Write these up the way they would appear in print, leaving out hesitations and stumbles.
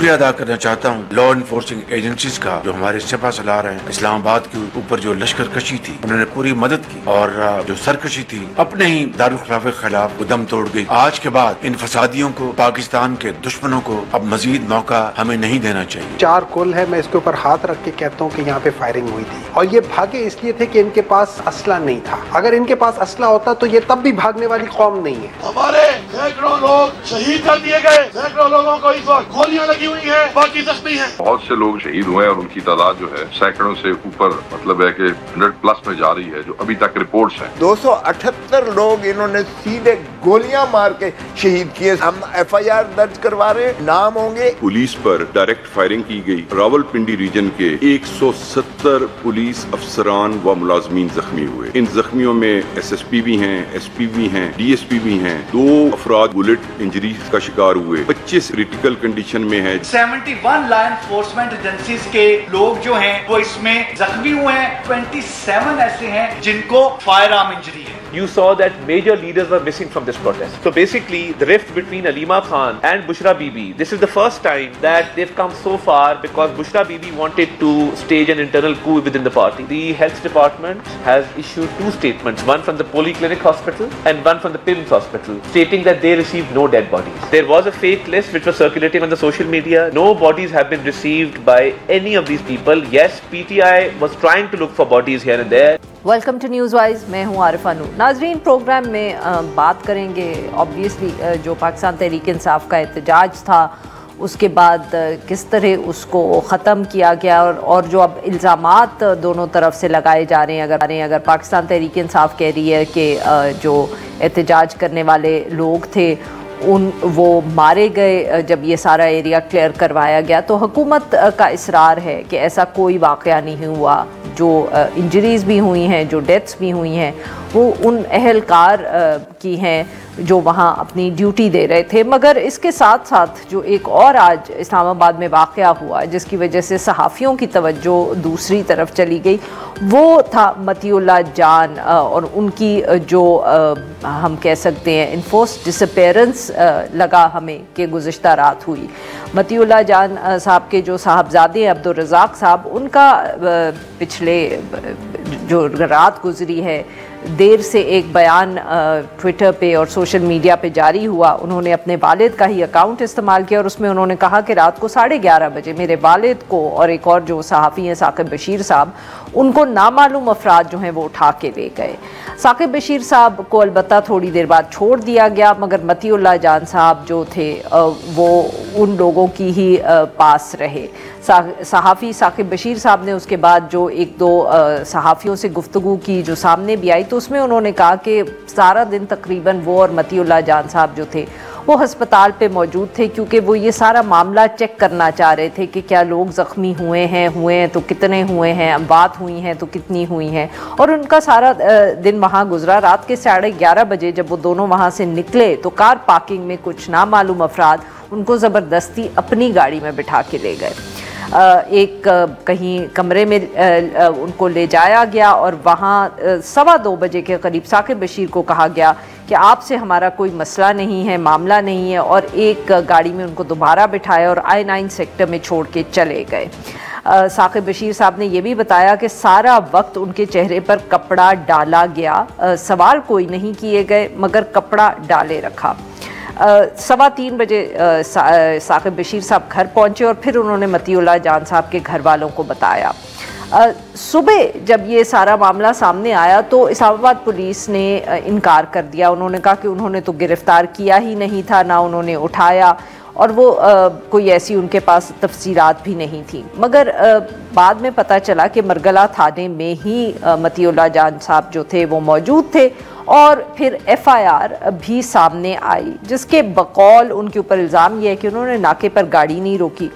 शुक्रिया अदा करना चाहता हूँ लॉ इन्फोर्सिंग एजेंसीज का, जो हमारे सिपा सलार हैं। इस्लामाबाद के ऊपर जो लश्कर कशी थी, उन्होंने पूरी मदद की, और जो सरकशी थी अपने ही दारुल खिलाफ के खिलाफ दम तोड़ गई। आज के बाद इन फसादियों को, पाकिस्तान के दुश्मनों को अब मजीद मौका हमें नहीं देना चाहिए। 4 कुल है, मैं इसके ऊपर हाथ रख के कहता हूँ कि यहाँ पे फायरिंग हुई थी, और ये भागे इसलिए थे कि इनके पास असला नहीं था। अगर इनके पास असला होता तो ये तब भी भागने वाली कौम नहीं है। हमारे सैकड़ों लोग शहीद कर दिए गए, सैकड़ों लोगों को इस वक्त गोलियां लगी हुई हैं, बाकी जख्मी हैं। बहुत से लोग शहीद हुए हैं और उनकी तादाद जो है सैकड़ों से ऊपर, मतलब है कि 100+ में जा रही है, जो अभी तक रिपोर्ट्स हैं। 278 लोग इन्होंने सीधे गोलियां मार के शहीद किए। हम FIR दर्ज करवा रहे हैं, नाम होंगे। पुलिस पर डायरेक्ट फायरिंग की गई। रावलपिंडी रीजन के 170 पुलिस अफसरान व मुलाजमीन जख्मी हुए। इन जख्मियों में SSP भी हैं, SP भी हैं, DSP भी हैं। 2 अफराद बुलेट इंजरी का शिकार हुए, 25 क्रिटिकल कंडीशन में है। 71 लॉ एनफोर्समेंट एजेंसीज के लोग जो हैं वो इसमें जख्मी हुए हैं। 27 ऐसे हैं जिनको फायर आर्म इंजरी है। You saw that major leaders were missing from this protest. So basically, the rift between Alima Khan and Bushra Bibi, this is the first time that they've come so far because Bushra Bibi wanted to stage an internal coup within the party. The health department has issued 2 statements, one from the Polyclinic Hospital and one from the PIMS Hospital, stating that they received no dead bodies. There was a fake list which was circulating on the social media. No bodies have been received by any of these people. Yes, PTI was trying to look for bodies here and there. Welcome to news wise, मैं हूँ आरिफा नूर। नाजरीन, programme में बात करेंगे obviously जो पाकिस्तान तहरीक इंसाफ का एहतजाज था, उसके बाद किस तरह उसको ख़त्म किया गया, और जो अब इल्ज़ामात दोनों तरफ से लगाए जा रहे हैं। अगर पाकिस्तान तहरीक इंसाफ कह रही है कि जो एहतजाज करने वाले लोग थे वो मारे गए जब ये सारा एरिया क्लियर करवाया गया, तो हुकूमत का इसरार है कि ऐसा कोई वाक़या नहीं हुआ। जो इंजरीज़ भी हुई हैं, जो डेथ्स भी हुई हैं, वो उन अहलकार की हैं जो वहाँ अपनी ड्यूटी दे रहे थे। मगर इसके साथ साथ जो एक और आज इस्लामाबाद में वाक़या हुआ जिसकी वजह से सहाफ़ियों की तवज्जो दूसरी तरफ चली गई, वो था मतीउल्लाह जान और उनकी जो हम कह सकते हैं इन्फोर्स्ड डिसअपीयरेंस लगा हमें कि गुज़िश्ता रात हुई। मतीउल्लाह जान साहब के जो साहबजादे अब्दुल रज़ाक साहब, उनका पिछले जो रात गुजरी है देर से एक बयान ट्विटर पे और सोशल मीडिया पे जारी हुआ। उन्होंने अपने वालिद का ही अकाउंट इस्तेमाल किया और उसमें उन्होंने कहा कि रात को 11:30 बजे मेरे वालिद को और एक और जो सहाफ़ी हैं साकिब बशीर साहब, उनको नामालूम अफराद जो हैं वो उठा के ले गए। साकिब बशीर साहब को अलबत्ता थोड़ी देर बाद छोड़ दिया गया, मगर मतीउल्लाह जान साहब जो थे वो उन लोगों की ही पास रहे। सहाफ़ी साकिब बशीर साहब ने उसके बाद जो 1-2 सहाफ़ियों से गुफ्तगू की जो सामने भी आई, तो उसमें उन्होंने कहा कि सारा दिन तकरीबन वो और मतीउल्लाह जान साहब जो थे वो हस्पताल पे मौजूद थे, क्योंकि वो ये सारा मामला चेक करना चाह रहे थे कि क्या लोग ज़ख्मी हुए हैं तो कितने हुए हैं, अमवात हुई हैं तो कितनी हुई हैं। और उनका सारा दिन वहाँ गुजरा। रात के 11:30 बजे जब वो दोनों वहाँ से निकले तो कार पार्किंग में कुछ नामालूम अफराद उनको ज़बरदस्ती अपनी गाड़ी में बिठा के ले गए। एक कहीं कमरे में उनको ले जाया गया और वहाँ 2:15 बजे के करीब साकिब बशीर को कहा गया कि आपसे हमारा कोई मसला नहीं है, मामला नहीं है, और एक गाड़ी में उनको दोबारा बिठाया और I-9 सेक्टर में छोड़ के चले गए। साकिब बशीर साहब ने यह भी बताया कि सारा वक्त उनके चेहरे पर कपड़ा डाला गया, सवाल कोई नहीं किए गए मगर कपड़ा डाले रखा। 3:15 बजे साकिब बशीर साहब घर पहुंचे और फिर उन्होंने मतीउल्लाह जान साहब के घर वालों को बताया। सुबह जब ये सारा मामला सामने आया तो इस्लामाबाद पुलिस ने इनकार कर दिया। उन्होंने कहा कि उन्होंने तो गिरफ़्तार किया ही नहीं था, ना उन्होंने उठाया, और वो कोई ऐसी उनके पास तफसीरात भी नहीं थी। मगर बाद में पता चला कि मरगला थाने में ही मतीउल्लाह जान साहब जो थे वो मौजूद थे, और फिर FIR भी सामने आई जिसके बकौल उनके ऊपर इल्ज़ाम यह है कि उन्होंने नाके पर गाड़ी नहीं रोकी,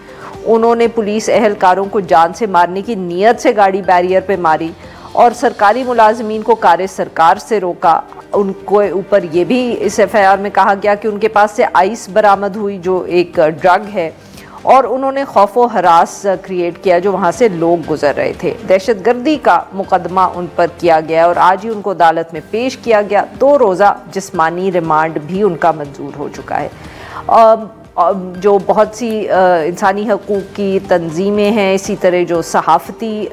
उन्होंने पुलिस एहलकारों को जान से मारने की नीयत से गाड़ी बैरियर पे मारी और सरकारी मुलाजमीन को कार्य सरकार से रोका। उनको ऊपर ये भी इस FIR में कहा गया कि उनके पास से आइस बरामद हुई जो एक ड्रग है, और उन्होंने खौफ व हरास क्रिएट किया जो वहाँ से लोग गुजर रहे थे। दहशतगर्दी का मुकदमा उन पर किया गया और आज ही उनको अदालत में पेश किया गया। 2 रोज़ा जिस्मानी रिमांड भी उनका मंजूर हो चुका है। जो बहुत सी इंसानी हकूक़ की तंजीमें हैं, इसी तरह जो सहाफ़ती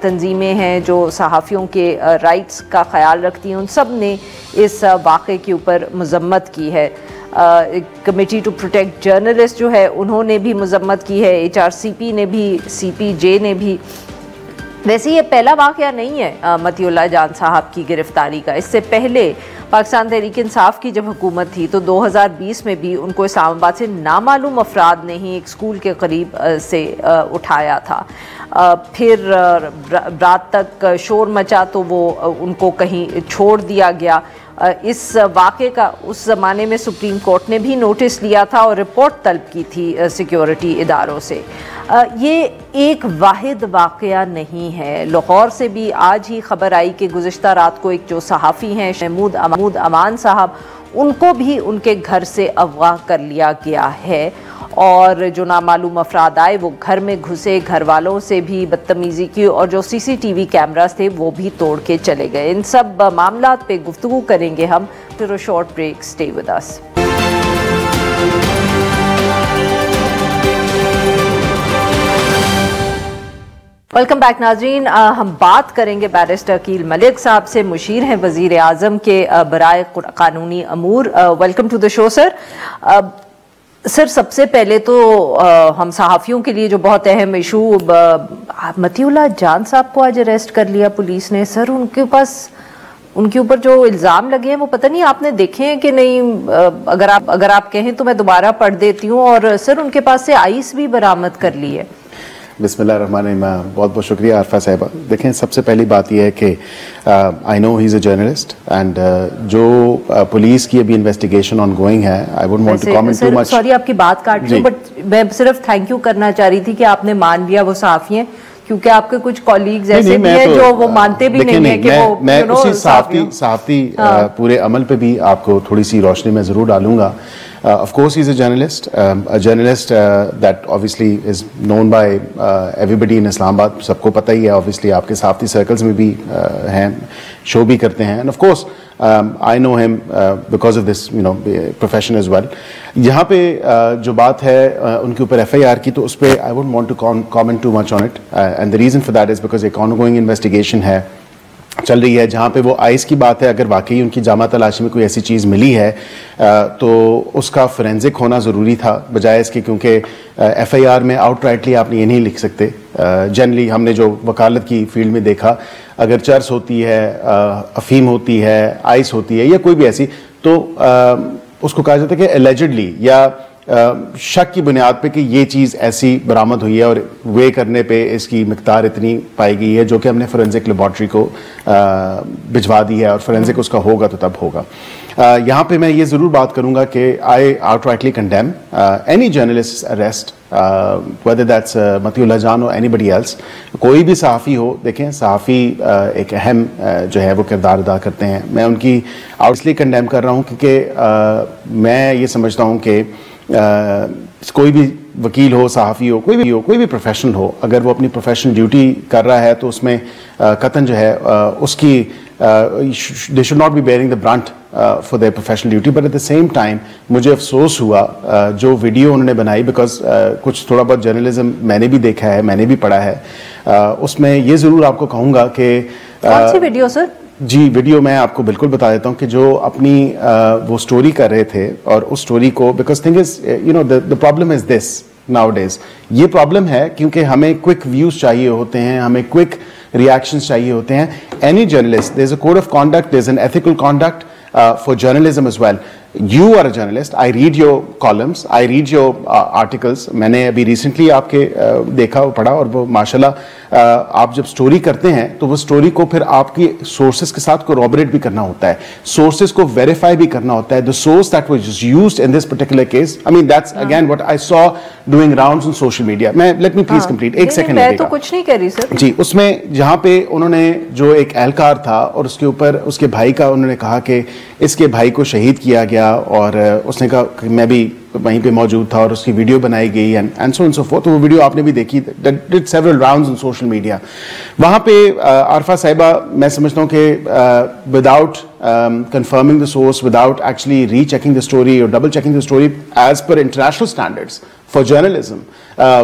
तंजीमें हैं जो सहाफ़ियों के राइट्स का ख़याल रखती हैं, उन सब ने इस वाक़े के ऊपर मज़म्मत की है। कमेटी टू प्रोटेक्ट जर्नलिस्ट जो है उन्होंने भी मज़म्मत की है, HRCP ने भी, CPJ ने भी। वैसे ये पहला वाक़या नहीं है मतीउल्लाह जान साहब की गिरफ़्तारी का। इससे पहले पाकिस्तान तहरीक इंसाफ की जब हुकूमत थी तो 2020 में भी उनको इस्लामाबाद से नामालूम अफराद ने ही एक स्कूल के करीब से उठाया था। फिर रात तक शोर मचा तो वो उनको कहीं छोड़ दिया गया। इस वाक़े का उस ज़माने में सुप्रीम कोर्ट ने भी नोटिस लिया था और रिपोर्ट तलब की थी सिक्योरिटी इदारों से। ये एक वाहिद वाक़या नहीं है। लाहौर से भी आज ही खबर आई कि गुज़िश्ता रात को एक जो सहाफ़ी हैं महमूद अमान साहब, उनको भी उनके घर से अगवा कर लिया गया है और जो नामालूम अफराद आए वो घर में घुसे, घर वालों से भी बदतमीज़ी की और जो CCTV कैमरास थे वो भी तोड़ के चले गए। इन सब मामलात पे गुफ्तगू करेंगे हम। फिर a short break, stay with us. Welcome back नाज़रीन। हम बात करेंगे बैरिस्टर अकील मलिक साहब से, मुशीर हैं वज़ीर आज़म के बराए कानूनी अमूर। Welcome to the show sir. Sir सबसे पहले तो हम सहाफ़ियों के लिए जो बहुत अहम इशू, मतीउल्लाह जान साहब को आज अरेस्ट कर लिया पुलिस ने। सर उनके ऊपर जो इल्ज़ाम लगे हैं वो पता नहीं आपने देखे हैं कि नहीं। अगर आप कहें तो मैं दोबारा पढ़ देती हूँ। और सर उनके पास से आइस भी बरामद कर ली है। बिस्मिल्लाहिर्रहमानिर्रहीम। बहुत बहुत शुक्रिया आरफा साहिबा। देखें, सबसे पहली बात यह है कि I know he is a journalist and जो पुलिस की अभी इन्वेस्टिगेशन ऑन गोइंग है, I wouldn't want to comment too much. Sorry आपकी बात काट रही हूँ, बट मैं सिर्फ थैंक यू करना चाह रही थी कि आपने मान लिया वो सहाफ़ी हैं, क्योंकि आपके कुछ कॉलीग्स ऐसे भी हैं जो वो मानते भी नहीं है कि वो मैं उसी सहाफ़ी पूरे अमल पे भी आपको थोड़ी सी रोशनी में ज़रूर डालूंगा। Of course, he's a journalist that obviously is known by everybody in Islamabad. सबको पता ही है, obviously आपके साफ़ी सर्कल्स में भी हैं, शो भी करते हैं, and of course I know him because of this profession as well. यहाँ पे जो बात है उनके ऊपर FIR की, तो उस पर I wouldn't want to comment too much on it, and the reason for that is because एक ongoing investigation है, चल रही है, जहाँ पे वो आइस की बात है। अगर वाकई उनकी जामा तलाशी में कोई ऐसी चीज़ मिली है तो उसका फोरेंसिक होना ज़रूरी था, बजाय इसके, क्योंकि FIR में आउटराइटली आप ये नहीं लिख सकते। जनरली हमने जो वकालत की फील्ड में देखा, अगर चर्स होती है, अफीम होती है, आइस होती है या कोई भी ऐसी, तो उसको कहा जाता है कि एलिजिडली या शक की बुनियाद पे कि ये चीज़ ऐसी बरामद हुई है और वे करने पे इसकी मिकदार इतनी पाई गई है, जो कि हमने फोरेंसिक लेबॉर्ट्री को भिजवा दी है और फोरेंसिक उसका होगा तो तब होगा। यहाँ पे मैं ये ज़रूर बात करूँगा कि I outrightly condemn any journalist arrest, whether that's Matiullah Jan और एनीबडी एल्स। कोई भी सहाफ़ी हो, देखें सहाफ़ी एक अहम जो है वो किरदार अदा करते हैं। मैं उनकी आउटली कंडेम कर रहा हूँ क्योंकि मैं ये समझता हूँ कि कोई भी वकील हो, सहाफ़ी हो, कोई भी प्रोफेशनल हो, अगर वो अपनी प्रोफेशनल ड्यूटी कर रहा है तो उसमें कतन जो है उसकी they should not be bearing the Brunt for their professional duty. But at the same time मुझे अफसोस हुआ जो वीडियो उन्होंने बनाई, बिकॉज कुछ थोड़ा बहुत जर्नलिज्म मैंने भी देखा है, मैंने भी पढ़ा है, उसमें ये ज़रूर आपको कहूँगा कि कौन सी वीडियो सर? जी, वीडियो मैं आपको बिल्कुल बता देता हूँ कि जो अपनी वो स्टोरी कर रहे थे और उस स्टोरी को, because thing is the problem is this nowadays, ये प्रॉब्लम है क्योंकि हमें क्विक व्यूज चाहिए होते हैं, हमें क्विक रिएक्शंस चाहिए होते हैं। Any journalist, there is a code of conduct, there is an ethical conduct for journalism as well. You are a journalist. I read your columns. I read your articles. मैंने अभी recently आपके देखा और पढ़ा, और वो माशाल्लाह आप जब स्टोरी करते हैं तो वो स्टोरी को फिर आपकी सोर्सेज के साथ कोरॉबरेट भी करना होता है, सोर्सेज को वेरीफाई भी करना होता है। The source that was used in this particular case, I mean that's again what I saw doing rounds on social media. मैं let me please complete, एक सेकंड मैं तो कुछ नहीं कह रही सर जी। उसमें जहाँ पे उन्होंने जो एक एहलकार था और उसके ऊपर उसके भाई का उन्होंने कहा कि इसके भाई को शहीद किया गया किया और उसने कहा कि मैं भी वहीं पे मौजूद था और उसकी वीडियो बनाई गई and so and so fourth. तो वो वीडियो आपने भी देखी, did several rounds on social media. वहाँ पे आरफा साहिबा, मैं समझता हूँ कि without confirming the source, without actually rechecking the story or double checking the story as per international standards for journalism,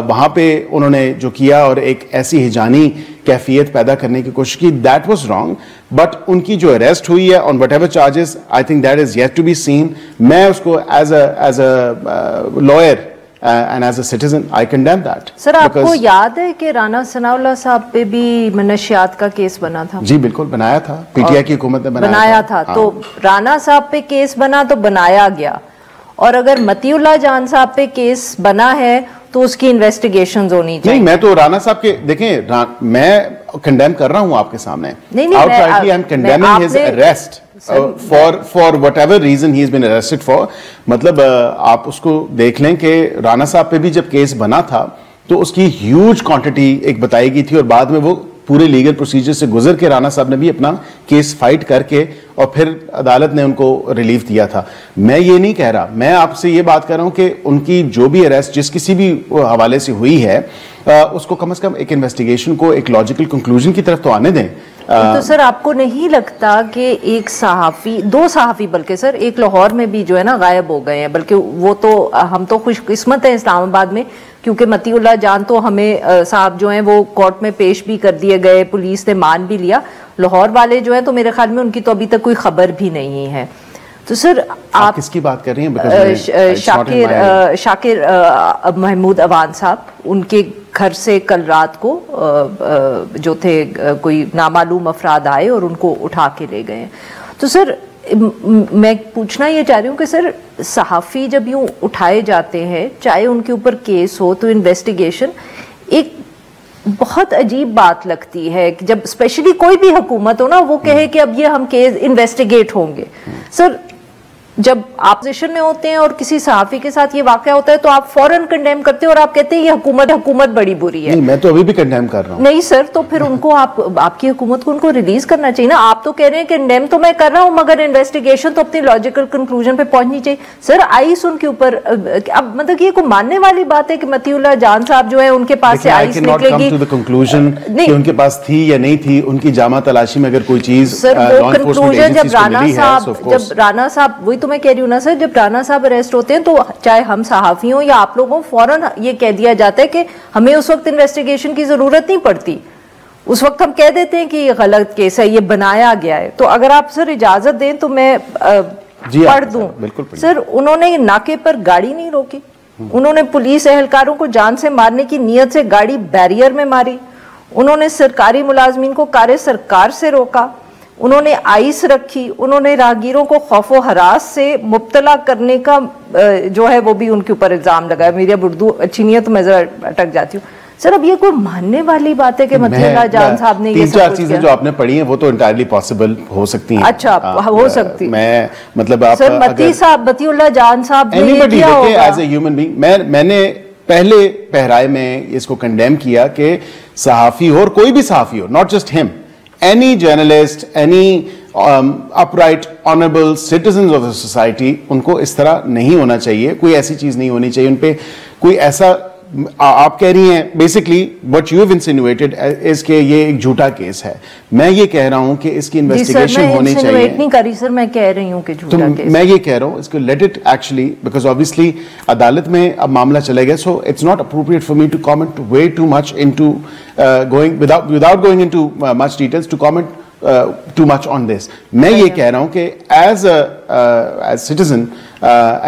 वहाँ पे उन्होंने जो किया और एक ऐसी हिजानी कैफियत पैदा करने की कोशिश की, that was wrong। but उनकी जो अरेस्ट हुई है on whatever charges, I think that is yet to be seen। मैं उसको as a lawyer and as a citizen I condemn that। Sir आपको याद है कि राना सनाउल्लाह साहब पे भी मनशियात का केस बना था? जी बिल्कुल बनाया था, पीटीआई की हुकूमत ने बनाया था। हाँ। तो राना साहब पे केस बना तो बनाया गया, और अगर मतीउल्लाह जान साहब पे केस बना है तो उसकी इन्वेस्टिगेशंस होनी चाहिए। नहीं, मैं तो राना साहब के देखें, मैं कंडेम कर रहा हूं आपके सामने। नहीं, outrightly I'm condemning his arrest for whatever reason he has been arrested for। मतलब आप उसको देख लें कि राना साहब पे भी जब केस बना था तो उसकी ह्यूज क्वांटिटी एक बताई गई थी और बाद में वो पूरे लीगल प्रोसीजर से गुजर के राना साहब ने भी अपना केस फाइट करके और फिर अदालत ने उनको रिलीफ दिया था। मैं ये नहीं कह रहा, मैं आपसे ये बात कर रहा हूं कि उनकी जो भी अरेस्ट जिस किसी भी हवाले से हुई है उसको कम से कम एक इन्वेस्टिगेशन को एक लॉजिकल कंक्लूजन की तरफ तो आने दें। तो सर आपको नहीं लगता कि एक सहाफ़ी, दो सहाफ़ी बल्कि सर एक लाहौर में भी जो है ना गायब हो गए हैं, बल्कि वो तो हम तो खुशकिस्मत हैं इस्लामाबाद में, क्योंकि मतीउल्लाह जान तो हमें साहब जो हैं वो कोर्ट में पेश भी कर दिए गए, पुलिस ने मान भी लिया। लाहौर वाले जो हैं तो मेरे ख्याल में उनकी तो अभी तक कोई खबर भी नहीं है। तो सर आप किसकी बात कर रही हैं? शाकिर महमूद अवान साहब, उनके घर से कल रात को जो थे कोई नामालूम अफराद आए और उनको उठा के ले गए। तो सर मैं पूछना ये चाह रही हूँ कि सर सहाफ़ी जब यूँ उठाए जाते हैं, चाहे उनके ऊपर केस हो, तो इन्वेस्टिगेशन एक बहुत अजीब बात लगती है कि जब स्पेशली कोई भी हुकूमत हो ना, वो कहे कि अब ये हम केस इन्वेस्टिगेट होंगे। सर जब आप पोजीशन में होते हैं और किसी सहाफ़ी के साथ ये वाकया होता है तो आप फौरन कंडेम करते हैं और आप कहते हैं ये हुकूमत बड़ी बुरी है। नहीं, मैं तो अभी भी कंडेम कर रहा हूँ। नहीं सर, तो फिर उनको आपकी हुकूमत को उनको रिलीज करना चाहिए ना। आप तो कह रहे हैं कंडेम तो मैं कर रहा हूँ, मगर इन्वेस्टिगेशन तो अपनी लॉजिकल कंक्लूजन पे पहुंचनी चाहिए। सर आइस उनके ऊपर, अब मतलब ये कोई मानने वाली बात है कि मतीउल्लाह जान साहब जो है उनके पास से आइस निकलेगी? उनके पास थी या नहीं थी, उनकी जामा तलाशी में अगर कोई चीज, सर वो कंक्लूजन जब राना साहब, वही तो मैं कह रही हूँ ना सर, जब राना साहब अरेस्ट होते हैं तो चाहे हम सहाफ़ी हों या आप लोगों, फौरन ये कह दिया जाता है कि हमें उस वक्त इन्वेस्टिगेशन की जरूरत नहीं पड़ती। उस वक्त हम कह देते हैं कि ये गलत केस है, ये बनाया गया है। तो अगर आप सर इजाजत दें तो मैं पढ़ दूं। सर उन्होंने नाके पर गाड़ी नहीं रोकी, उन्होंने पुलिस एहलकारों को जान से मारने की नीयत से गाड़ी बैरियर में मारी, उन्होंने सरकारी मुलाजमीन को कार्य सरकार से रोका, उन्होंने आइस रखी, उन्होंने राहगीरों को खौफो हरास से मुब्तला करने का जो है वो भी उनके ऊपर इल्जाम लगाया। मेरी अब उर्दू अच्छी नहीं है तो मैं जरा अटक जाती हूँ। सर अब ये कोई मानने वाली बात है कि मतीउल्लाह जान साहब ने ये 3-4 चीजें जो आपने पढ़ी हैं वो तो इंटायरली पॉसिबल हो सकती हैं। अच्छा, हो सकती। मैं मतलब आप सर मतीउल्लाह जान साहब ने ये किया होगा एज ए ह्यूमन बीइंग। मैंने पहले पहराए में इसको कंडेम किया कि सहाफी हो और कोई भी सहाफी हो, not just him, any journalist, any upright, honorable citizens of the society, उनको इस तरह नहीं होना चाहिए, कोई ऐसी चीज नहीं होनी चाहिए उन पे, कोई ऐसा आप कह रही हैं basically what you have insinuated is के ये एक झूठा केस है। मैं ये कह रहा हूं कि इसकी इन्वेस्टिगेशन होनी चाहिए। नहीं करी सर, मैं कह रही हूं कि झूठा केस। मैं ये कह रहा हूं इसको let it actually, because obviously अदालत में अब मामला चला गया, so it's not appropriate for me to comment way too much into going without going into much details to comment too much on this। मैं ये कह रहा हूं कि as a citizen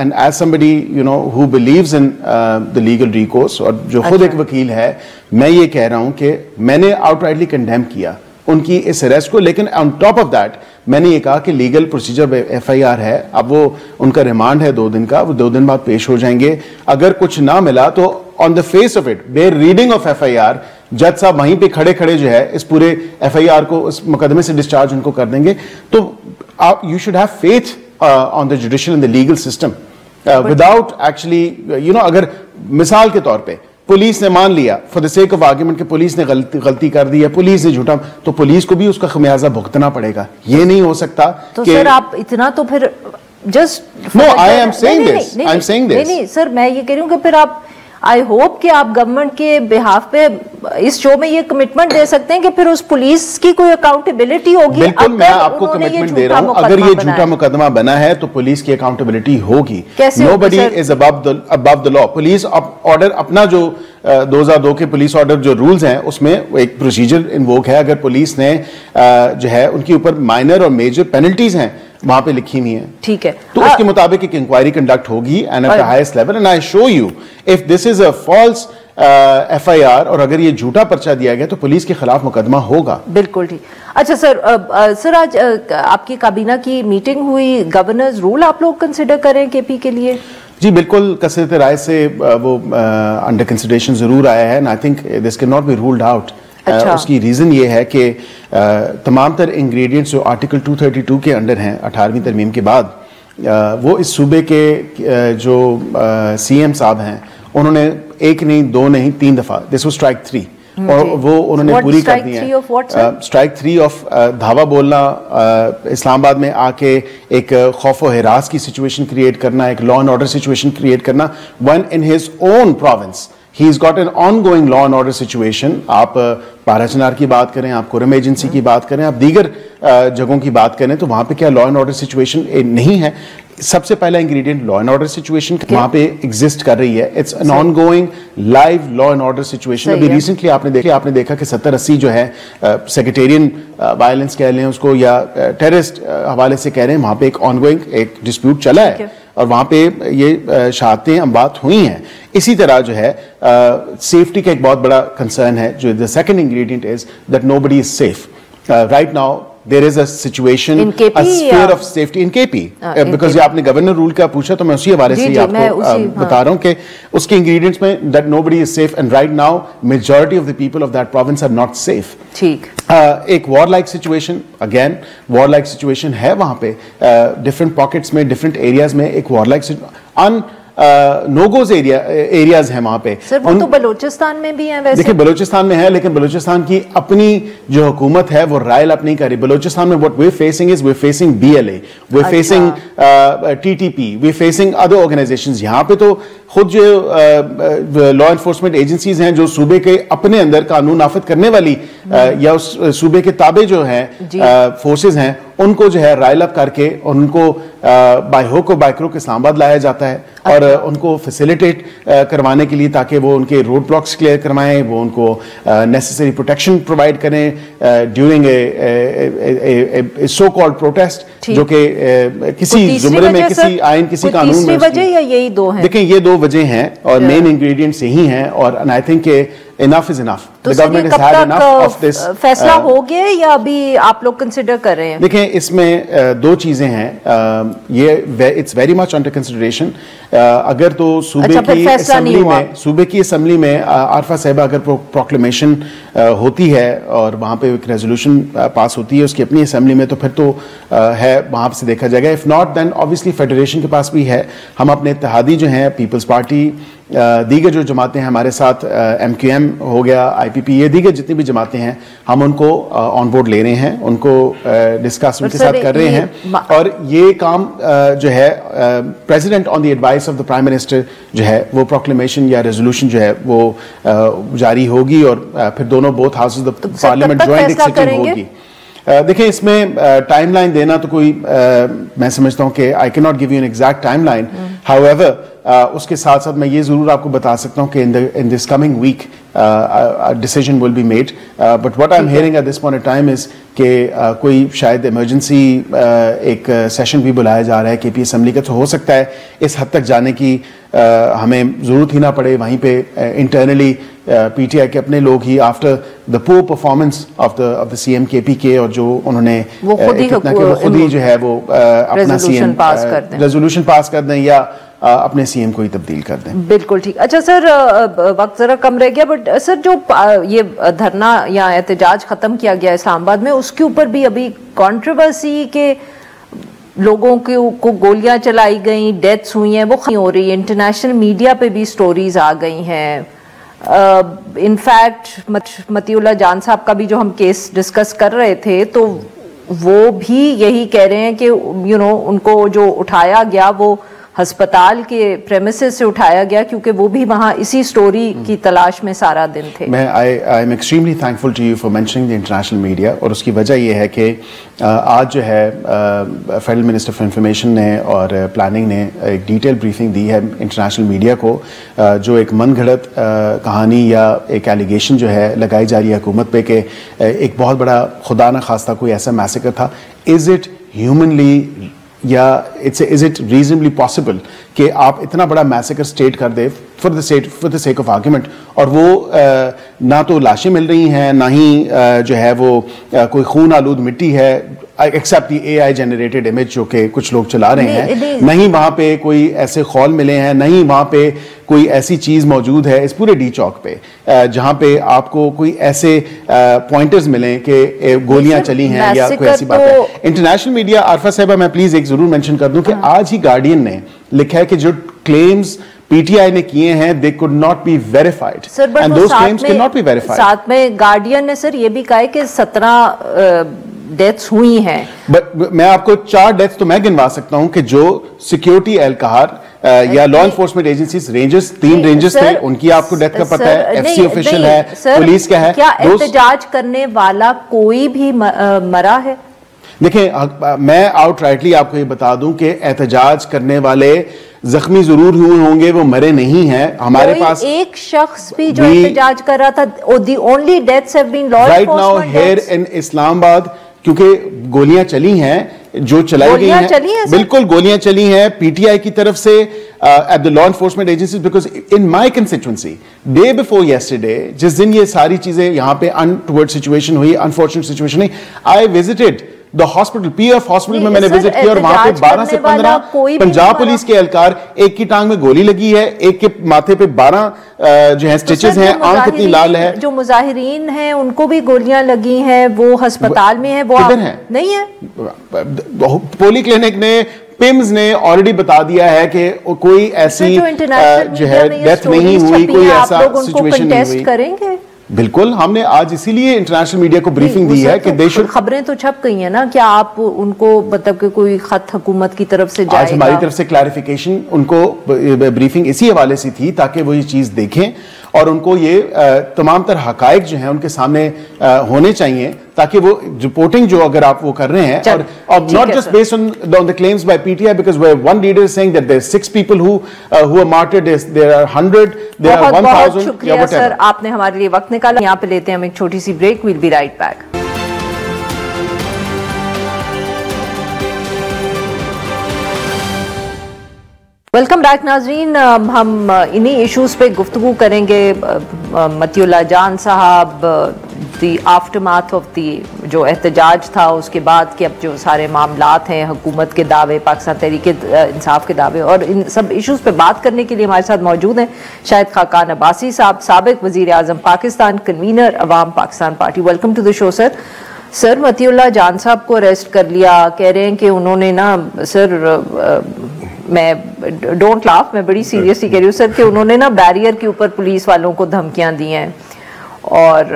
and as somebody you know who believes in the legal recourse और जो खुद एक वकील है, मैं ये कह रहा हूं कि मैंने outrightly condemn किया उनकी इस अरेस्ट को, लेकिन on top of that मैंने ये कहा कि लीगल प्रोसीजर FIR है, अब वो उनका रिमांड है 2 दिन का, वो 2 दिन बाद पेश हो जाएंगे। अगर कुछ ना मिला तो on the face of it their reading of FIR जज साहब वहीं पे खड़े खड़े जो है इस पूरे FIR को इस मुकदमे से डिस्चार्ज उनको कर देंगे। तो आप you should have faith on the judicial and the legal system without actually you know, अगर मिसाल के तौर पे पुलिस ने मान लिया for the sake of argument कि पुलिस ने गलती कर दी है, पुलिस ने झूठा, तो पुलिस को भी उसका खमियाजा भुगतना पड़ेगा। ये नहीं हो सकता तो सर आप इतना तो फिर just No, I am saying this. I am saying this. नहीं सर, मैं ये कह रही हूँ कि फिर आप आई होप कि आप गवर्नमेंट के बिहाफ पे इस शो में ये कमिटमेंट दे सकते हैं कि फिर उस पुलिस की कोई अकाउंटेबिलिटी होगी। बिल्कुल, मैं आपको कमिटमेंट दे रहा हूं, अगर ये झूठा मुकदमा बना है तो पुलिस की अकाउंटेबिलिटी होगी। Nobody is above the law. Police order अपना जो 2002 के पुलिस ऑर्डर जो रूल्स हैं उसमें एक प्रोसीजर इन्वोक है। अगर पुलिस ने जो है उनके ऊपर माइनर और मेजर पेनल्टीज हैं वहां पे लिखी हुई है, ठीक है, तो उसके मुताबिक एक इंक्वायरी कंडक्ट होगी and at the highest level. And I show you if this is a false FIR और अगर ये झूठा पर्चा दिया गया तो पुलिस के खिलाफ मुकदमा होगा। बिल्कुल ठीक। अच्छा सर, सर आज आपकी काबीना की मीटिंग हुई, गवर्नर्स रूल आप लोग कंसिडर करें KP के लिए? जी बिल्कुल, कसरत राय से वो अंडर कंसिडरेशन जरूर आया है and I think this can not be ruled out. उसकी रीजन ये है कि तमाम तर इंग्रेडिएंट्स जो आर्टिकल 232 के अंडर हैं 18वीं तरमीम के बाद, वो इस सूबे के जो CM साहब हैं उन्होंने एक नहीं, दो नहीं, 3 दफा, दिस वाज स्ट्राइक 3 और वो उन्होंने पूरी कर दी है। स्ट्राइक 3 ऑफ धावा बोलना, इस्लामाबाद में आके एक खौफ व हिरास की सिचुएशन क्रिएट करना, एक law and order situation create करना when in his own province He's got an ongoing law and order situation। आप पाराचनार की बात करें, आप कुरम एजेंसी की बात करें, आप दीगर जगहों की बात करें, तो वहां पे क्या लॉ एंड ऑर्डर सिचुएशन नहीं है? सबसे पहला ingredient law and order situation वहां पे एग्जिस्ट कर रही है। It's an ongoing live law and order situation. अभी रिसेंटली आपने देखा कि 70-80 जो है सेक्रेटेरियन वायलेंस कह लें उसको या टेररिस्ट हवाले से कह रहे हैं, वहां पे एक ऑनगोइंग एक डिस्प्यूट चला है और वहां पे ये शहादतें अमवात हुई हैं। इसी तरह जो है सेफ्टी का एक बहुत बड़ा कंसर्न है। जो the second ingredient is that nobody is safe right now. There is a situation, a sphere of safety in KP, because ये आपने गवर्नर रूल का पूछा तो मैं उसी हवाले से आपको बता रहा हूँ कि उसके इंग्रेडिएंट्स में that nobody is safe and right now majority of the people of that province are not safe। ठीक। एक warlike situation, again warlike situation है वहाँ पे, different pockets में, different areas में एक warlike नोगोज एरियाज हैं वहां पे। सर वो तो बलूचिस्तान में भी है वैसे। देखिए बलूचिस्तान में है, लेकिन बलूचिस्तान की अपनी जो हुकूमत है वो रायल अप नहीं कर रही। बलूचिस्तान में what we facing is we facing BLA, we facing TTP, we facing other organisations. यहाँ पे तो खुद जो लॉ एनफोर्समेंट एजेंसीज हैं जो सूबे के अपने अंदर कानून नाफिज करने वाली या उस सूबे के ताबे जो हैं फोर्सेस हैं उनको जो है रायल अप करके उनको बाय हुक और बाय क्रुक इस्लामाबाद लाया जाता है और उनको फैसिलिटेट करवाने के लिए ताकि वो उनके रोड ब्लॉक्स क्लियर करवाएं, वो उनको नेसेसरी प्रोटेक्शन प्रोवाइड करें during a so called protest जो कि किसी जुमरे में किसी आइन किसी कानून में। वजह या यही दो हैं? देखिए ये 2 वजह हैं और मेन इंग्रेडिएंट्स यही हैं और I think enough is enough। तो the government has had enough of this। फैसला हो गया या अभी आप लोग कंसिडर कर रहे हैं? देखिए इसमें 2 चीजें हैं, ये it's very much under consideration. अगर तो सूबे की असेंबली में आरफा साहिबा अगर प्रोक्लेमेशन होती है और वहां पे एक रेजोल्यूशन पास होती है उसकी अपनी असेंबली में, तो फिर तो है वहां से देखा जाएगा। If not then obviously federation के पास भी है। हम अपने इत्तेहादी जो हैं पीपल्स पार्टी, दीगर जो जमातें हैं हमारे साथ, MQM हो गया, IPP, ये दीगर जितनी भी जमातें हैं हम उनको ऑन बोर्ड ले रहे हैं, उनको डिस्कस उनके साथ कर रहे हैं और ये काम जो है president on the advice of the prime minister जो है वो प्रोक्लेमेशन या रेजोल्यूशन जो है वो जारी होगी और फिर दोनों both houses of parliament joint एक सिटिंग होगी। देखिए इसमें टाइमलाइन देना तो कोई मैं समझता हूं कि I can not give you an exact timeline. However उसके साथ साथ मैं ये जरूर आपको बता सकता हूं कि in this coming week decision will be made, but what I am hearing at this point of time is कि कोई शायद इमरजेंसी एक सेशन भी बुलाया जा रहा है KP असेंबली का। तो हो सकता है इस हद तक जाने की हमें जरूरत ही ना पड़े। वहीं पे इंटरनली PTI के अपने लोग ही after the poor performance of the CM KP के और जो उन्होंने खुद ही जो है वो अपना रेजोल्यूशन पास कर दें या अपने CM को ही तब्दील कर दें। बिल्कुल ठीक। अच्छा सर वक्त जरा कम रह गया, बट सर जो ये धरना या एहतजाज खत्म किया गया इस्लामाबाद में उसके ऊपर भी अभी कंट्रोवर्सी के लोगों को गोलियां चलाई गई, डेथ्स हुई हैं, वो हो रही है। इंटरनेशनल मीडिया पे भी स्टोरीज आ गई हैं। इनफैक्ट मतीउल्लाह जान साहब का भी जो हम केस डिस्कस कर रहे थे तो वो भी यही कह रहे हैं कि उनको जो उठाया गया वो अस्पताल के प्रेमिसेस से उठाया गया, क्योंकि वो भी वहाँ इसी स्टोरी की तलाश में सारा दिन थे। मैं I am extremely thankful to you for mentioning the international media, और उसकी वजह ये है कि आज जो है फेडरल मिनिस्टर फॉर इंफॉर्मेशन ने और प्लानिंग ने एक डिटेल ब्रीफिंग दी है इंटरनेशनल मीडिया को, जो एक मनगढ़ंत कहानी या एक एलिगेशन जो है लगाई जा रही है हुकूमत पे कि एक बहुत बड़ा खुदा न खास्ता कोई ऐसा मैसेकर था। इज़ इट ह्यूमनली या इज इट रीजनेबली पॉसिबल कि आप इतना बड़ा मैसेकर स्टेट कर दे for the sake of argument, और वो ना तो लाशें मिल रही हैं, ना ही जो है वो कोई खून आलूद मिट्टी है, एक्सेप्ट दी AI जनरेटेड इमेज जो कि कुछ लोग चला रहे हैं, नहीं वहाँ पे कोई ऐसे खौल मिले हैं, नहीं वहाँ पे कोई ऐसी चीज़ मौजूद है इस पूरे डी चौक पे जहाँ पे आपको कोई ऐसे पॉइंटर्स मिले कि गोलियां चली हैं या कोई ऐसी बात है। इंटरनेशनल मीडिया, आरफा साहिबा मैं प्लीज एक जरूर मेंशन कर दूं कि आज ही गार्डियन ने लिखा है कि जो क्लेम्स PTI ने किए हैं they could not be verified, and those claims can not be verified. साथ में गार्डियन ने सर ये भी कहा है कि 17 डेथ्स हुई हैं, बट मैं आपको 4 डेथ्स तो मैं गिनवा सकता हूं कि जो सिक्योरिटी एहलकार या law enforcement agencies, rangers, 3 rangers थे, उनकी आपको डेथ का पता है, FC ऑफिशियल है, पुलिस का है। क्या एहतजाज करने वाला कोई भी मरा है? देखिए, मैं आउटराइटली आपको ये बता दूं कि एहतजाज करने वाले जख्मी जरूर हुए होंगे, वो मरे नहीं हैं। हमारे पास एक शख्स भी जो एहतजाज कर रहा था, the only deaths have been law right now here in Islamabad, क्योंकि गोलियां चली हैं, जो चलाई गई हैं, बिल्कुल गोलियां चली हैं PTI की तरफ से at the law enforcement agencies, because in my constituency day before yesterday, जिस दिन ये सारी चीजें यहाँ पे untoward situation हुई, unfortunate situation हुई, I visited the hospital, PF hospital में मैंने विजिट किया और वहां पे 12 से 15 पंजाब पुलिस के एहलकार, एक की टांग में गोली लगी है, एक के माथे पे 12 जो है स्टिचेस हैं, आंख इतनी लाल है। जो मुजाहिरीन हैं उनको भी गोलियां लगी हैं, वो अस्पताल में है, वो किधर है? नहीं है। पोली क्लिनिक ने, पिम्स ने ऑलरेडी बता दिया है कि कोई ऐसी जो है डेथ नहीं हुई, कोई ऐसा सिचुएशन नहीं हुई। करेंगे बिल्कुल, हमने आज इसीलिए इंटरनेशनल मीडिया को ब्रीफिंग दी है कि खबरें तो छप गई हैं ना, क्या आप उनको मतलब कि कोई खत हुकूमत की तरफ से जाएगा? आज हमारी तरफ से क्लैरिफिकेशन उनको ब्रीफिंग इसी हवाले से थी ताकि वो ये चीज देखें और उनको ये तमाम तरह हकायक जो हैं उनके सामने होने चाहिए, ताकि वो रिपोर्टिंग जो अगर आप वो कर रहे हैं, और not just based on the claims by PTI, because one leader is saying that there are 6 people who are martyred, there are 100, there are 1000। शुक्रिया सर, आपने हमारे लिए वक्त निकाला। यहाँ पे लेते हैं हम एक छोटी सी break, will be right back. Welcome back नाजरीन, हम इन्हीं इश्यूज़ पे गुफ्तगू करेंगे। मतियुल्लाह जान साहब, दी आफ्टरमाथ ऑफ दी जो एहतजाज था, उसके बाद के अब जो सारे मामलात हैं, हुकूमत के दावे, पाकिस्तान तहरीक इंसाफ के दावे, और इन सब इश्यूज़ पे बात करने के लिए हमारे साथ मौजूद हैं शाहिद खाकान अब्बासी साहब, साबिक वज़ीर आज़म Pakistan, convener Awam Pakistan party. Welcome to the show sir. Sir, Matiullah Jan साहब को अरेस्ट कर लिया, कह रहे हैं कि उन्होंने ना, सर मैं डोंट लाफ, मैं बड़ी सीरियसली कह रही हूँ सर, कि उन्होंने ना बैरियर के ऊपर पुलिस वालों को धमकियां दी हैं और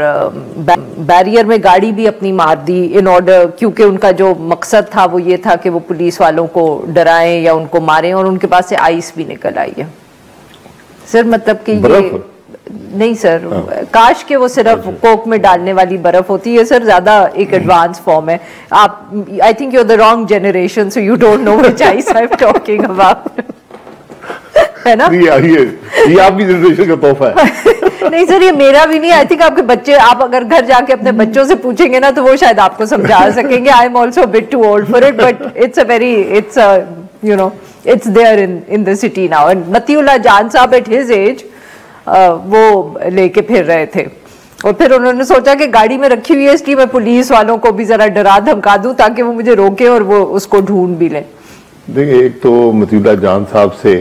बैरियर में गाड़ी भी अपनी मार दी इन ऑर्डर, क्योंकि उनका जो मकसद था वो ये था कि वो पुलिस वालों को डराएं या उनको मारें, और उनके पास से आइस भी निकल आई है सर। मतलब कि ये नहीं सर, काश के वो सिर्फ कोक में डालने वाली बर्फ होती है सर, ज्यादा एक एडवांस फॉर्म है। आप, I think you are the wrong generation, so you don't know which ice I am talking about, है ना? ये आपकी जनरेशन का तोहफा है। नहीं सर, ये मेरा भी नहीं। आई थिंक आपके बच्चे, आप अगर घर जाके अपने बच्चों से पूछेंगे ना तो वो शायद आपको समझा सकेंगे। I am also bit too old for it, but it's a very, it's you know, it's there in the city now. And Matiullah Jan साहब एट हिज एज वो लेके फिर रहे थे, और फिर उन्होंने सोचा कि गाड़ी में रखी हुई है, इसलिए मैं पुलिस वालों को भी जरा डरा धमका दूं ताकि वो मुझे रोके और वो उसको ढूंढ भी लें। देखिए, एक तो मतियुल्लाह जान साहब से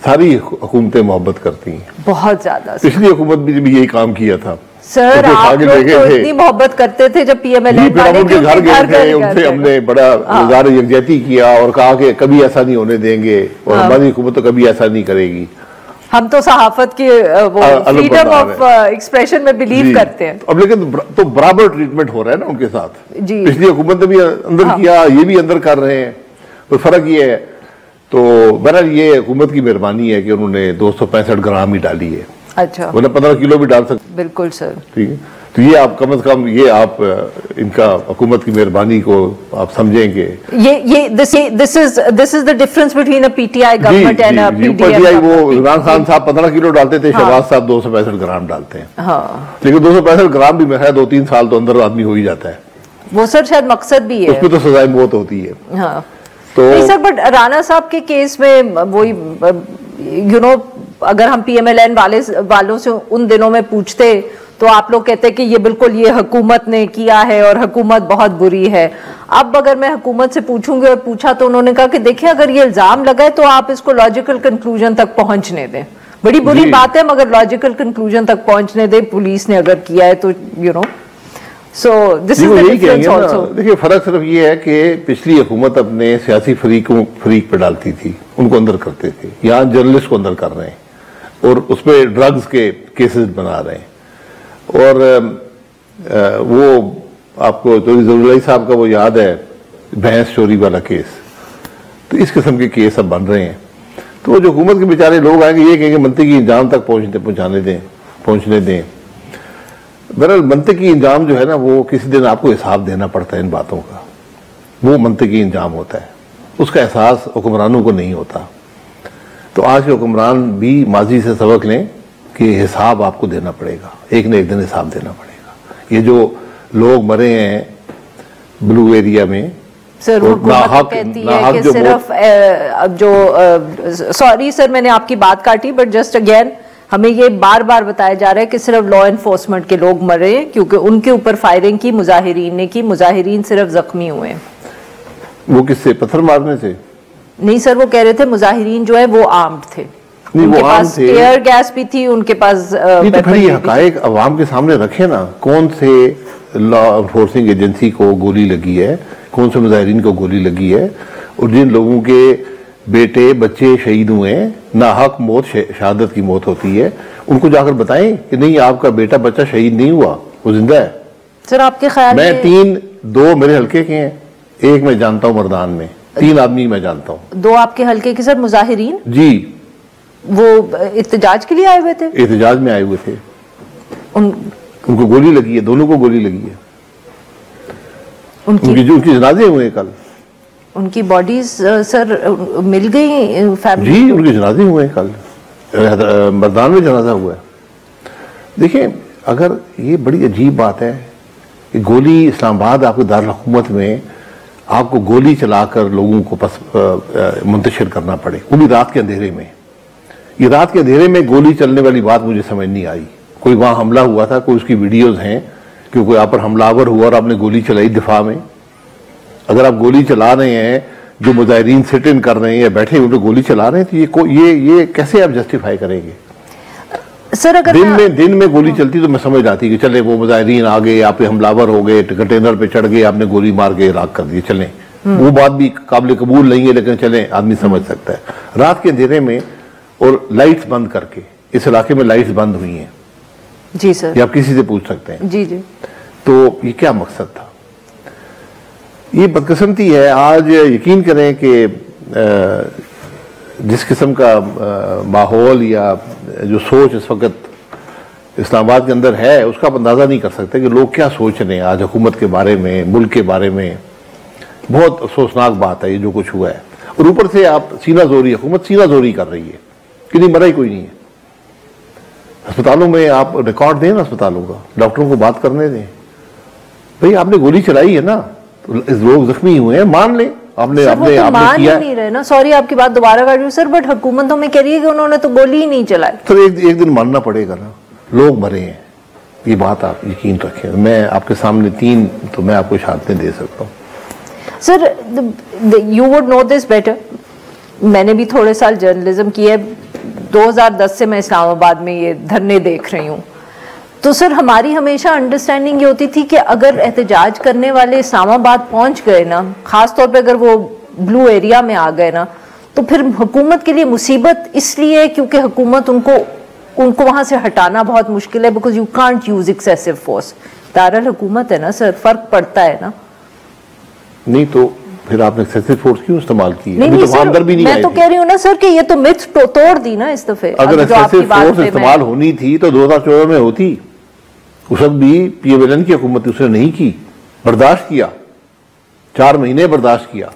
सारी हुकूमतें मोहब्बत करती हैं, बहुत ज्यादा। पिछली हुकूमत भी जब यही काम किया था सर, तो आप लोग तो इतनी मोहब्बत करते थे जब PMLN वाले उनके घर गए थे, उनसे हमने बड़ा गुज़ार यकजहती किया और कहा कि कभी ऐसा नहीं होने देंगे और हमारी हुकूमत तो कभी ऐसा नहीं करेगी। हम तो सहाफत की वो फ्रीडम ऑफ एक्सप्रेशन में बिलीव करते हैं। अब लेकिन तो बराबर ट्रीटमेंट हो रहा है ना उनके साथ जी। पिछली हुकूमत ने भी अंदर किया, ये भी अंदर कर रहे हैं, तो फर्क ये है। तो बहरहाल ये हुकूमत की मेहरबानी है कि उन्होंने 265 ग्राम ही डाली है। अच्छा, वरना 15 किलो भी डाल सकते। बिल्कुल सर, ठीक है। तो ये आप कम से कम ये आप इनका हुकूमत की मेहरबानी को आप समझेंगे। ये this is the difference between a PTI government and a PTI. वो इमरान खान साहब 15 किलो डालते थे, शहबाज साहब 265 ग्राम डालते हैं। हाँ। लेकिन 265 ग्राम भी मेरा 2-3 साल तो अंदर आदमी हो ही जाता है। वो सर शायद मकसद भी है, उसमें तो सजाएं बहुत होती है। हाँ। तो नहीं सर, बट राणा साहब के केस में वही अगर हम पीएमएलएन वालों से उन दिनों में पूछते तो आप लोग कहते कि ये बिल्कुल ये हुकूमत ने किया है और हुकूमत बहुत बुरी है। अब अगर मैं हुकूमत से पूछूंगी और पूछा तो उन्होंने कहा कि देखिए अगर ये इल्जाम लगा है तो आप इसको लॉजिकल कंक्लूजन तक पहुंचने दें। बड़ी बुरी बात है मगर लॉजिकल कंक्लूजन तक पहुंचने दें, पुलिस ने अगर किया है तो so this is the difference also. देखिए फर्क सिर्फ ये है कि पिछली हुकूमत अपने सियासी फरीक पे डालती थी, उनको अंदर करते थे। यहाँ जर्नलिस्ट को अंदर कर रहे हैं और उसमें ड्रग्स के केसेस बना रहे हैं। और वो आपको चौधरी ज़रूरी साहब का वो याद है भैंस चोरी वाला केस, तो इस किस्म के केस अब बन रहे हैं। तो जो हुकूमत के बेचारे लोग आएंगे ये कहेंगे मंतकी इंजाम तक पहुंचने दें। बहरहाल मंतकी इंजाम जो है ना वो किसी दिन आपको हिसाब देना पड़ता है इन बातों का, वो मंतकी इंजाम होता है, उसका एहसास हुक्मरानों को नहीं होता। तो आज के हुक्मरान भी माजी से सबक लें कि हिसाब आपको देना पड़ेगा, एक न एक दिन हिसाब देना पड़ेगा। ये जो लोग मरे हैं ब्लू एरिया में सर, हुकूमत कहती है कि सिर्फ सॉरी सर मैंने आपकी बात काटी, बट जस्ट अगेन हमें ये बार बार बताया जा रहा है कि सिर्फ लॉ एनफोर्समेंट के लोग मरे हैं क्योंकि उनके ऊपर फायरिंग की मुजाहिरीन ने की, मुजाहिरीन सिर्फ जख्मी हुए हैं। वो किससे? पत्थर मारने से? नहीं सर, वो कह रहे थे मुजाहिरीन जो है वो आर्म्ड थे, उनके पास टीयर गैस भी थी, उनके पास तो फिर ये हकायक अवाम के सामने रखे ना, कौन से लॉ एनफोर्सिंग एजेंसी को गोली लगी है, कौन से मुजाहिरीन को गोली लगी है, और जिन लोगों के बेटे बच्चे शहीद हुए हैं, नाहक मौत शहादत की मौत होती है, उनको जाकर बताएं कि नहीं आपका बेटा बच्चा शहीद नहीं हुआ, वो जिंदा है। सर आपके ख्याल मैं 2 मेरे हल्के के हैं, एक मैं जानता हूँ मर्दान में, 3 आदमी मैं जानता हूँ। 2 आपके हल्के के सर मुजाहिरीन? जी। वो एहतजाज के लिए आए हुए थे? एहतजाज में आए हुए थे। उनको गोली लगी है, दोनों को गोली लगी है। उनकी जनाजे हुए कल। उनकी बॉडीज सर मिल गई फैमिली? जी, उनके जनाजे हुए कल, मर्दान में जनाजा हुआ है। देखिए अगर ये बड़ी अजीब बात है कि गोली इस्लामाबाद आपके दारुल हुकूमत में आपको गोली चलाकर लोगों को मुंतशिर करना पड़े, वो भी रात के अंधेरे में। ये रात के अंधेरे में गोली चलने वाली बात मुझे समझ नहीं आई। कोई वहां हमला हुआ था, कोई उसकी वीडियोज हैं कि कोई आप पर हमलावर हुआ और आपने गोली चलाई दिफा में। अगर आप गोली चला रहे हैं, जो मुजाहिरीन सिट इन कर रहे हैं या बैठे हुए गोली चला रहे हैं, तो ये कैसे आप जस्टिफाई करेंगे? सर अगर दिन में गोली चलती तो मैं समझ आती कि चले वो मुजाहिरीन आ गए, आप पे हमलावर हो गए, कंटेनर पे चढ़ गए, आपने गोली मार के राख कर दी, चलें, वो बात भी काबिल कबूल नहीं है, लेकिन चलें आदमी समझ सकता है। रात के अंधेरे में और लाइट्स बंद करके, इस इलाके में लाइट्स बंद हुई हैं जी सर, ये आप किसी से पूछ सकते हैं। जी जी। तो ये क्या मकसद था? ये बदकिस्मती है। आज यकीन करें कि जिस किस्म का माहौल या जो सोच इस वक्त इस्लामाबाद के अंदर है, उसका आप अंदाज़ा नहीं कर सकते कि लोग क्या सोच रहे हैं आज हुकूमत के बारे में, मुल्क के बारे में। बहुत अफसोसनाक बात है ये जो कुछ हुआ है। और ऊपर से आप सीनाजोरी, हुकूमत सीनाजोरी कर रही है कि नहीं, मरा ही कोई नहीं है। अस्पतालों में आप रिकॉर्ड दें ना, अस्पतालों का, डॉक्टरों को बात करने दें। भाई आपने गोली चलाई है ना, तो लोग जख्मी हुए हैं, मान लें आपने किया नहीं रहे ना। सॉरी आपकी बात दोबारा काट रही हूं सर, बट हुकूमत हमें कह रही है कि उन्होंने तो गोली ही नहीं चलाई। तो एक दिन मानना पड़ेगा ना, लोग मरे हैं, ये बात आप यकीन रखें। मैं आपके सामने 3 तो मैं आपको शहादतें दे सकता हूँ। Sir you would know this better, मैंने भी थोड़े साल जर्नलिज्म की है, 2010 से मैं इस्लामाबाद में ये धरने देख रही हूँ। तो सर हमारी हमेशा अंडरस्टैंडिंग ये होती थी कि अगर एहतजाज करने वाले इस्लामाबाद पहुंच गए ना, खास तौर पे अगर वो ब्लू एरिया में आ गए ना, तो फिर हुकूमत के लिए मुसीबत इसलिए क्योंकि हुकूमत उनको वहां से हटाना बहुत मुश्किल है, because you can't use excessive force. Darul हुकूमत है ना सर, फर्क पड़ता है ना। नहीं तो फिर आपने एक्सेसिव फोर्स क्यों इस्तेमाल की? नहीं तो सर, मैं तो कह रही हूँ ना सर कि ये तो मिथ तोड़ दी ना इस दफे। अगर एक्सेसिव फोर्स इस्तेमाल होनी थी तो 2014 में होती। उस वक्त भी PMLN की हुकूमत उसने नहीं की, बर्दाश्त किया, 4 महीने बर्दाश्त किया।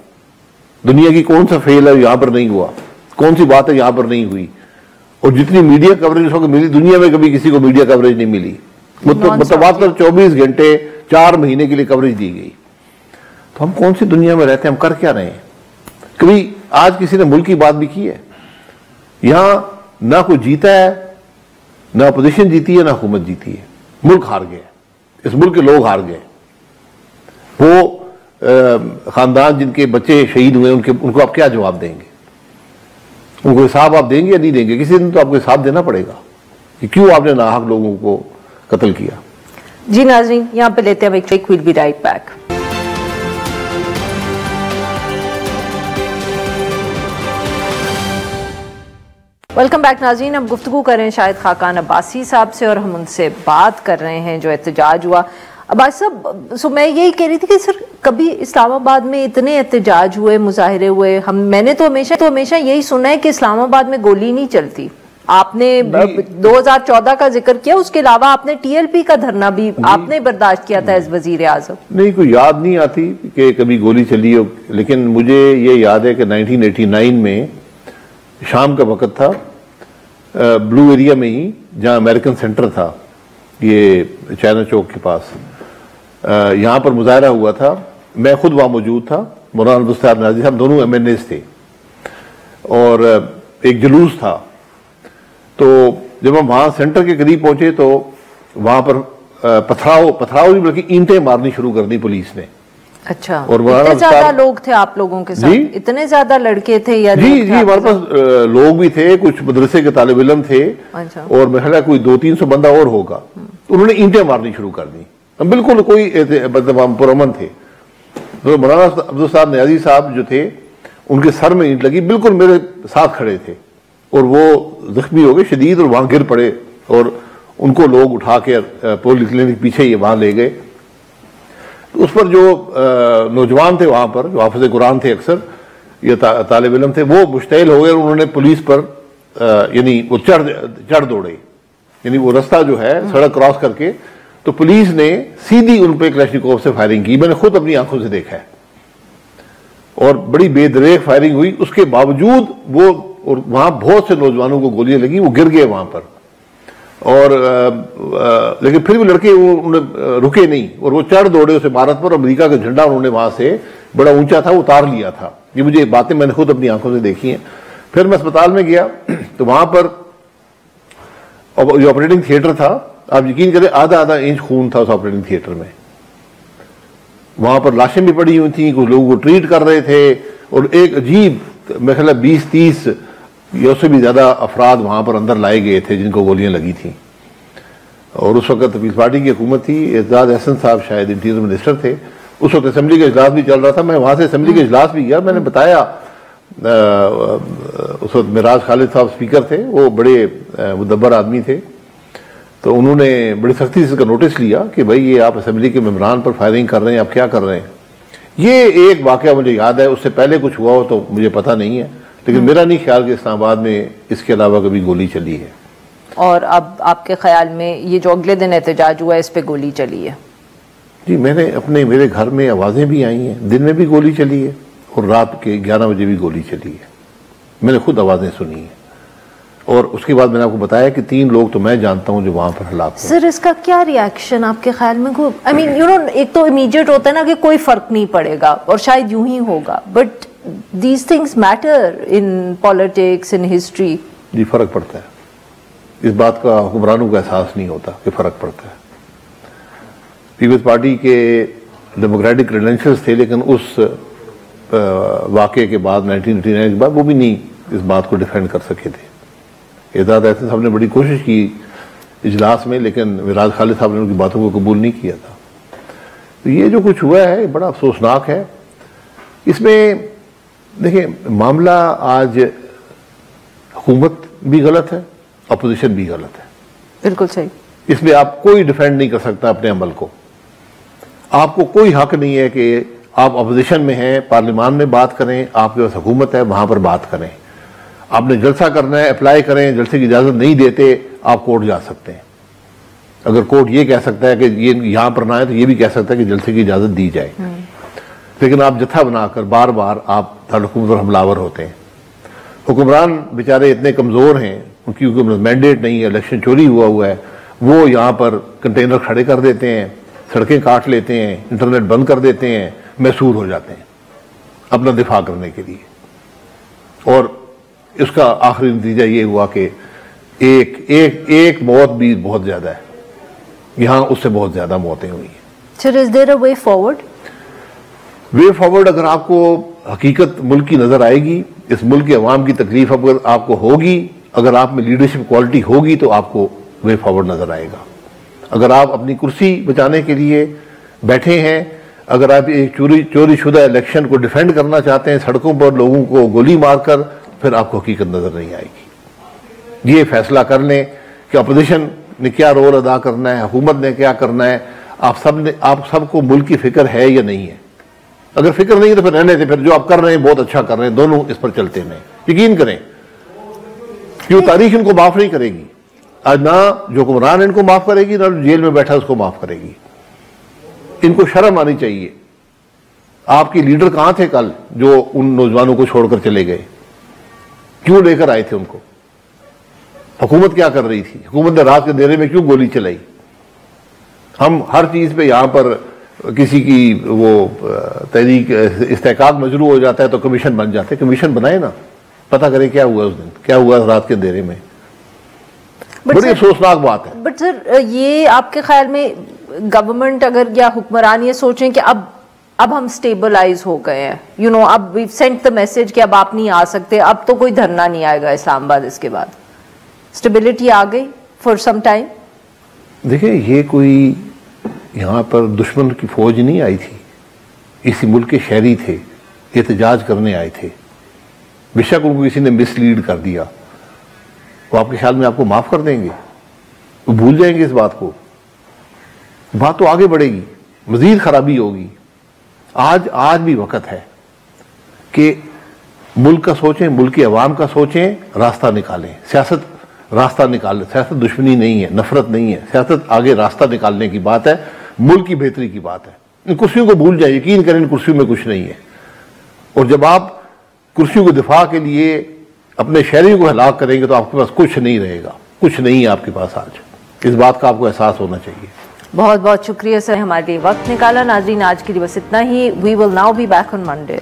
दुनिया की कौन सा फेल है यहां पर नहीं हुआ, कौन सी बात है यहां पर नहीं हुई? और जितनी मीडिया कवरेज उसको मिली, दुनिया में कभी किसी को मीडिया कवरेज नहीं मिली। मुतवातर 24 घंटे 4 महीने के लिए कवरेज दी गई। तो हम कौन सी दुनिया में रहते हैं, हम कर क्या रहे हैं? कभी आज किसी ने मुल्क की बात भी की है? यहां ना कोई जीता है, ना अपोजिशन जीती है, ना हुकूमत जीती है। मुल्क हार गया, इस मुल्क के लोग हार गए। वो खानदान जिनके बच्चे शहीद हुए उनको आप क्या जवाब देंगे? उनको हिसाब आप देंगे या नहीं देंगे? किसी दिन तो आपको हिसाब देना पड़ेगा कि क्यों आपने नाहक लोगों को कत्ल किया। जी नाज़रीन, यहां पे लेते हैं एक will be right back. Welcome back नाज़रीन। हम गुफ्तगू कर रहे हैं शाहिद खाकान अब्बासी साहब से और हम उनसे बात कर रहे हैं जो एहतजाज हुआ। अब्बासी साहब, मैं यही कह रही थी कि सर कभी इस्लामाबाद में इतने एहतजाज हुए, मुजाहिरे हुए, मैंने तो हमेशा यही सुना है कि इस्लामाबाद में गोली नहीं चलती। आपने 2014 का जिक्र किया, उसके अलावा आपने TLP का धरना भी आपने बर्दाश्त किया था एज वजीर आजम। नहीं, कोई याद नहीं आती कि कभी गोली चली हो, लेकिन मुझे ये याद है कि 1989 में शाम का वक्त था, ब्लू एरिया में ही जहां अमेरिकन सेंटर था, ये चाइना चौक के पास, यहां पर मुजाहरा हुआ था। मैं खुद वहां मौजूद था, मौलाना अब्दुल सत्तार नाज़ी साहब दोनों MNAs थे और एक जुलूस था। तो जब हम वहां सेंटर के करीब पहुंचे तो वहां पर पथराव नहीं बल्कि ईंटें मारनी शुरू कर दी पुलिस ने। अच्छा, और इतने ज्यादा लोग थे आप लोगों के साथ? इतने ज्यादा लड़के थे या? जी हमारे पास लोग भी थे, कुछ मदरसे के तालिब इल्म थे। अच्छा। और मेरा कोई 200-300 बंदा और होगा। उन्होंने ईंटें मारनी शुरू कर दी, हम बिल्कुल कोई हम पुरअमन थे। तो मौलाना अब्दुल सत्तार नाज़ी साहब जो थे उनके सर में ईंट लगी, बिल्कुल मेरे साथ खड़े थे और वो जख्मी हो गए शदीद और वहां गिर पड़े और उनको लोग उठा के पुलिस क्लिनिक पीछे ही वहां ले गए। तो उस पर जो नौजवान थे वहां पर, जो हाफिज़ कुरान थे अक्सर या तालिब इल्म थे, वो मुश्तइल हो गए और उन्होंने पुलिस पर यानी वो चढ़ दौड़े, यानी वो रास्ता जो है सड़क क्रॉस करके, तो पुलिस ने सीधी उन पर क्लैशनिकोव से फायरिंग की। मैंने खुद अपनी आंखों से देखा है और बड़ी बेदरेक फायरिंग हुई। उसके बावजूद वो, और वहां बहुत से नौजवानों को गोलियां लगी, वो गिर गए वहां पर। और लेकिन फिर भी लड़के वो रुके नहीं और वो चढ़ दौड़े उस इमारत पर। अमेरिका का झंडा उन्होंने वहां से बड़ा ऊंचा था उतार लिया था। ये मुझे बातें मैंने खुद अपनी आंखों से देखी हैं। फिर मैं अस्पताल में गया तो वहां पर जो ऑपरेटिंग थिएटर था, आप यकीन करें आधा इंच खून था उस ऑपरेटिंग थिएटर में। वहां पर लाशें भी पड़ी हुई थी, कुछ लोगों को ट्रीट कर रहे थे और एक अजीब, मेरे ख्याल 20-30 या उससे भी ज्यादा अफराद वहां पर अंदर लाए गए थे जिनको गोलियां लगी थी। और उस वक्त पीपल्स पार्टी की हुकूमत थी, एजाज अहसन साहब शायद इंटीरियर मिनिस्टर थे। उस वक्त असेंबली का इजलास भी चल रहा था, मैं वहां से असेंबली का इजलास भी गया। मैंने बताया, उस वक्त मिराज खालिद साहब स्पीकर थे, वो बड़े मुदब्बर आदमी थे, तो उन्होंने बड़ी सख्ती से इसका नोटिस लिया कि भाई ये आप असेंबली के मेंबरान पर फायरिंग कर रहे हैं, आप क्या कर रहे हैं। ये एक वाकया मुझे याद है, उससे पहले कुछ हुआ हो तो मुझे पता नहीं है, लेकिन मेरा नहीं ख्याल कि इस्लामाबाद में इसके अलावा कभी गोली चली है। और अब आपके ख्याल में ये जो अगले दिन एहतजाज हुआ, इस पे गोली चली है? जी, मेरे घर में आवाजें भी आई हैं, दिन में भी गोली चली है और रात के 11 बजे भी गोली चली है। मैंने खुद आवाजें सुनी है। और उसके बाद मैंने आपको बताया कि 3 लोग तो मैं जानता हूं जो वहां पर हलाक हुए। सर, इसका क्या रिएक्शन आपके ख्याल में? आई मीन यू नो, एक तो इमीडिएट होता है ना कि कोई फर्क नहीं पड़ेगा और शायद यूं ही होगा, but these things matter in politics, in history. जी, फर्क पड़ता है। इस बात का हुक्मरानों को एहसास नहीं होता कि फर्क पड़ता है। पीपल्स पार्टी के डेमोक्रेटिक क्रेडेंशियल्स थे, लेकिन उस वाकये के बाद 1989 के बाद वो भी नहीं इस बात को डिफेंड कर सके थे। एजाज अहसन साहब ने बड़ी कोशिश की इजलास में, लेकिन मिराज खालिद साहब ने उनकी बातों को कबूल नहीं किया था। तो ये जो कुछ हुआ है बड़ा अफसोसनाक है। इसमें देखिए, मामला आज हुकूमत भी गलत है, अपोजिशन भी गलत है। बिल्कुल सही। इसमें आप कोई डिफेंड नहीं कर सकता अपने अमल को। आपको कोई हक नहीं है कि आप अपोजिशन में हैं, पार्लियामान में बात करें, आपके पास हुकूमत है, वहां पर बात करें। आपने जलसा करना है, अप्लाई करें, जलसे की इजाजत नहीं देते आप कोर्ट जा सकते हैं। अगर कोर्ट ये कह सकता है कि ये यहां पर ना है, तो ये भी कह सकता है कि जलसे की इजाजत दी जाए। लेकिन आप जत्था बनाकर बार बार आप हुकूमत पर हमलावर होते हैं। हुक्मरान बेचारे इतने कमजोर हैं, उनकी मैंडेट नहीं है, इलेक्शन चोरी हुआ है, वो यहाँ पर कंटेनर खड़े कर देते हैं, सड़कें काट लेते हैं, इंटरनेट बंद कर देते हैं, मैसूर हो जाते हैं अपना दिफा करने के लिए। और इसका आखिरी नतीजा ये हुआ कि एक मौत भी बहुत ज्यादा है, यहां उससे बहुत ज्यादा मौतें हुई हैं। Sir, is there a way forward? Way forward अगर आपको हकीकत मुल्क की नजर आएगी, इस मुल्क के अवाम की तकलीफ अगर आपको होगी, अगर आप में लीडरशिप क्वालिटी होगी, तो आपको वे फॉरवर्ड नजर आएगा। अगर आप अपनी कुर्सी बचाने के लिए बैठे हैं, अगर आप एक चोरी शुदा इलेक्शन को डिफेंड करना चाहते हैं सड़कों पर लोगों को गोली मारकर, फिर आपको हकीकत नजर नहीं आएगी। ये फैसला कर लें कि अपोजिशन ने क्या रोल अदा करना है, हुकूमत ने क्या करना है। आप सबको मुल्क की फिक्र है या नहीं है? अगर फिक्र नहीं है तो फिर रहने दें, फिर जो आप कर रहे हैं बहुत अच्छा कर रहे हैं, दोनों इस पर चलते रहें। यकीन करें कि वो तारीख इनको माफ नहीं करेगी। आज ना जो हुक्मरान इनको माफ करेगी, ना जेल में बैठा उसको माफ करेगी। इनको शर्म आनी चाहिए। आपके लीडर कहां थे कल जो उन नौजवानों को छोड़कर चले गए? क्यों लेकर आए थे उनको? हुकूमत क्या कर रही थी? हुकूमत ने रात के अंधेरे में क्यों गोली चलाई? हम हर चीज पे यहां पर किसी की वो तहरीक इस्तेकाक मजरू हो जाता है तो कमीशन बन जाते हैं। कमीशन बनाए ना, पता करें क्या हुआ उस दिन, क्या हुआ रात के अंधेरे में। बड़ी अफसोसनाक बात है। बट सर, ये आपके ख्याल में गवर्नमेंट अगर या हुक्मरान ये सोचें कि अब हम स्टेबलाइज हो गए हैं, अब वी सेंट द मैसेज कि अब आप नहीं आ सकते, अब तो कोई धरना नहीं आएगा इस्लामाबाद, इसके बाद स्टेबिलिटी आ गई फॉर सम टाइम? देखिए, ये कोई यहाँ पर दुश्मन की फौज नहीं आई थी, इसी मुल्क के शहरी थे, एहतजाज करने आए थे। बेशक उनको किसी ने मिसलीड कर दिया, वो आपके ख्याल में आपको माफ कर देंगे? वो भूल जाएंगे इस बात को? बात तो आगे बढ़ेगी, मजीद खराबी होगी। आज भी वक्त है कि मुल्क का सोचें, मुल्क के अवाम का सोचें, रास्ता निकालें। सियासत रास्ता निकालें। सियासत दुश्मनी नहीं है, नफरत नहीं है। सियासत आगे रास्ता निकालने की बात है, मुल्क की बेहतरी की बात है। इन कुर्सियों को भूल जाए, यकीन करें इन कुर्सियों में कुछ नहीं है। और जब आप कुर्सियों के दिफा के लिए अपने शहरियों को हलाक करेंगे तो आपके पास कुछ नहीं रहेगा, कुछ नहीं है आपके पास आज। इस बात का आपको एहसास होना चाहिए। बहुत बहुत शुक्रिया सर, हमारे लिए वक्त निकाला। नाज़रीन, आज के लिए बस इतना ही। We will now be back on Monday.